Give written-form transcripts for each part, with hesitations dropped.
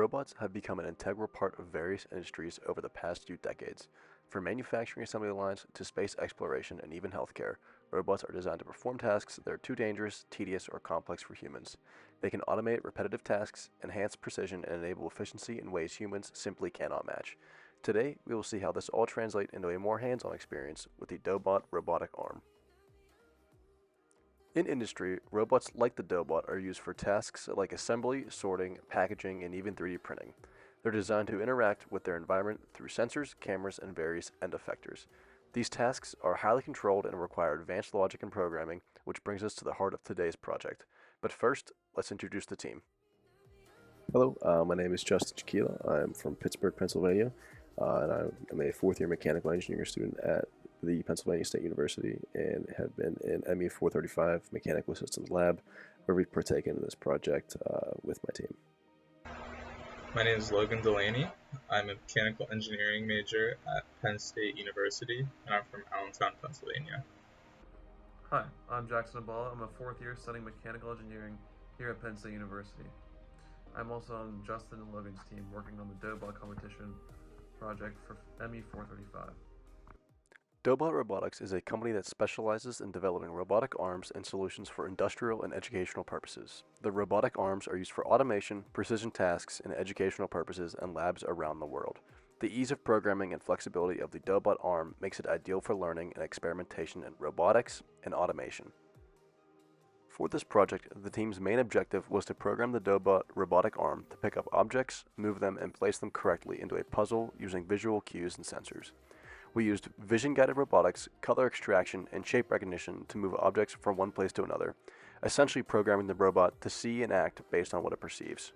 Robots have become an integral part of various industries over the past few decades. From manufacturing assembly lines to space exploration and even healthcare, robots are designed to perform tasks that are too dangerous, tedious, or complex for humans. They can automate repetitive tasks, enhance precision, and enable efficiency in ways humans simply cannot match. Today, we will see how this all translates into a more hands-on experience with the Dobot robotic arm. In industry, robots like the Dobot are used for tasks like assembly, sorting, packaging, and even 3D printing. They're designed to interact with their environment through sensors, cameras, and various end effectors. These tasks are highly controlled and require advanced logic and programming, which brings us to the heart of today's project. But first, let's introduce the team. Hello, my name is Justin Chiquila. I'm from Pittsburgh, Pennsylvania, and I'm a fourth year mechanical engineering student at the Pennsylvania State University and have been in ME 435 Mechanical Systems Lab, where we've partaken in this project with my team. My name is Logan Delaney. I'm a mechanical engineering major at Penn State University, and I'm from Allentown, Pennsylvania. Hi, I'm Jackson Abala. I'm a fourth year studying mechanical engineering here at Penn State University. I'm also on Justin and Logan's team working on the Dobot competition project for ME 435. Dobot Robotics is a company that specializes in developing robotic arms and solutions for industrial and educational purposes. The robotic arms are used for automation, precision tasks, and educational purposes in labs around the world. The ease of programming and flexibility of the Dobot arm makes it ideal for learning and experimentation in robotics and automation. For this project, the team's main objective was to program the Dobot robotic arm to pick up objects, move them, and place them correctly into a puzzle using visual cues and sensors. We used vision-guided robotics, color extraction, and shape recognition to move objects from one place to another, essentially programming the robot to see and act based on what it perceives.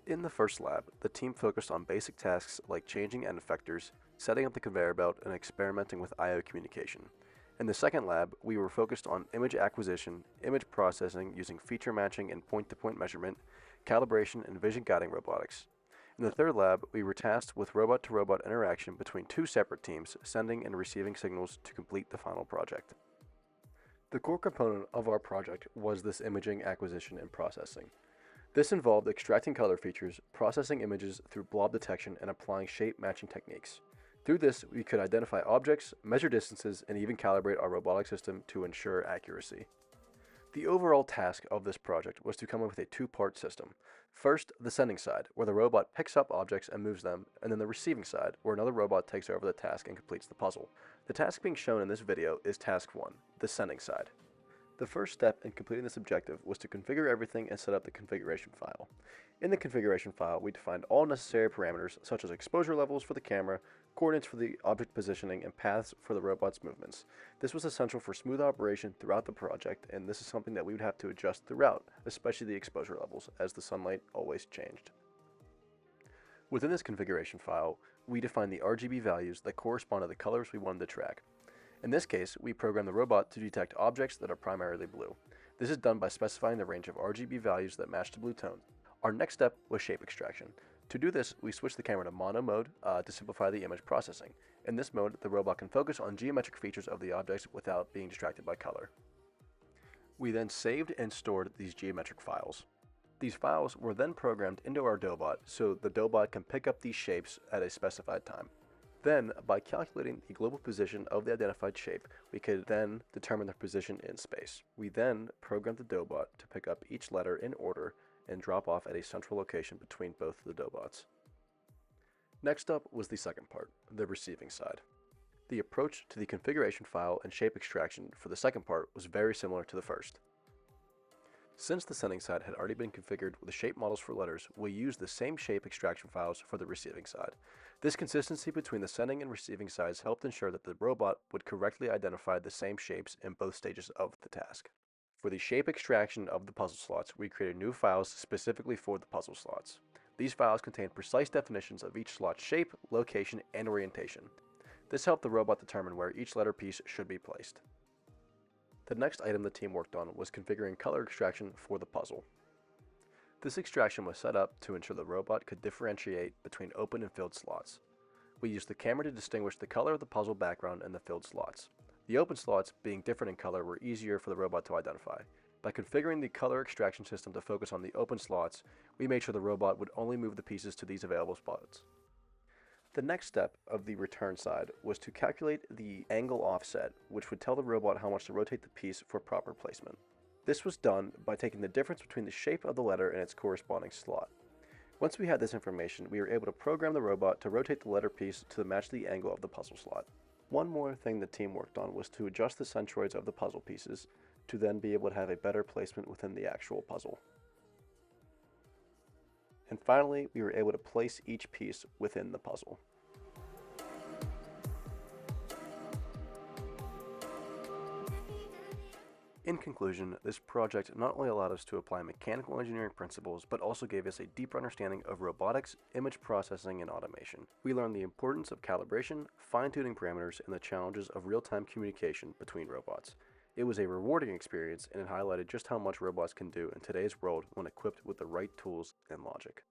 In the first lab, the team focused on basic tasks like changing end effectors, setting up the conveyor belt, and experimenting with I/O communication. In the second lab, we were focused on image acquisition, image processing using feature matching and point-to-point measurement, calibration, and vision guiding robotics. In the third lab, we were tasked with robot-to-robot interaction between two separate teams, sending and receiving signals to complete the final project. The core component of our project was this imaging acquisition and processing. This involved extracting color features, processing images through blob detection, and applying shape matching techniques. Through this, we could identify objects, measure distances, and even calibrate our robotic system to ensure accuracy. The overall task of this project was to come up with a two-part system. First, the sending side, where the robot picks up objects and moves them, and then the receiving side, where another robot takes over the task and completes the puzzle. The task being shown in this video is Task 1, the sending side. The first step in completing this objective was to configure everything and set up the configuration file. In the configuration file, we defined all necessary parameters such as exposure levels for the camera, coordinates for the object positioning, and paths for the robot's movements. This was essential for smooth operation throughout the project, and this is something that we would have to adjust throughout, especially the exposure levels, as the sunlight always changed. Within this configuration file, we defined the RGB values that correspond to the colors we wanted to track. In this case, we programmed the robot to detect objects that are primarily blue. This is done by specifying the range of RGB values that match the blue tone. Our next step was shape extraction. To do this, we switched the camera to mono mode to simplify the image processing. In this mode, the robot can focus on geometric features of the objects without being distracted by color. We then saved and stored these geometric files. These files were then programmed into our Dobot so the Dobot can pick up these shapes at a specified time. Then, by calculating the global position of the identified shape, we could then determine their position in space. We then programmed the Dobot to pick up each letter in order and drop off at a central location between both the Dobots. Next up was the second part, the receiving side. The approach to the configuration file and shape extraction for the second part was very similar to the first. Since the sending side had already been configured with the shape models for letters, we used the same shape extraction files for the receiving side. This consistency between the sending and receiving sides helped ensure that the robot would correctly identify the same shapes in both stages of the task. For the shape extraction of the puzzle slots, we created new files specifically for the puzzle slots. These files contain precise definitions of each slot's shape, location, and orientation. This helped the robot determine where each letter piece should be placed. The next item the team worked on was configuring color extraction for the puzzle. This extraction was set up to ensure the robot could differentiate between open and filled slots. We used the camera to distinguish the color of the puzzle background and the filled slots. The open slots, being different in color, were easier for the robot to identify. By configuring the color extraction system to focus on the open slots, we made sure the robot would only move the pieces to these available spots. The next step of the return side was to calculate the angle offset, which would tell the robot how much to rotate the piece for proper placement. This was done by taking the difference between the shape of the letter and its corresponding slot. Once we had this information, we were able to program the robot to rotate the letter piece to match the angle of the puzzle slot. One more thing the team worked on was to adjust the centroids of the puzzle pieces to then be able to have a better placement within the actual puzzle. And finally, we were able to place each piece within the puzzle. In conclusion, this project not only allowed us to apply mechanical engineering principles, but also gave us a deeper understanding of robotics, image processing, and automation. We learned the importance of calibration, fine-tuning parameters, and the challenges of real-time communication between robots. It was a rewarding experience, and it highlighted just how much robots can do in today's world when equipped with the right tools and logic.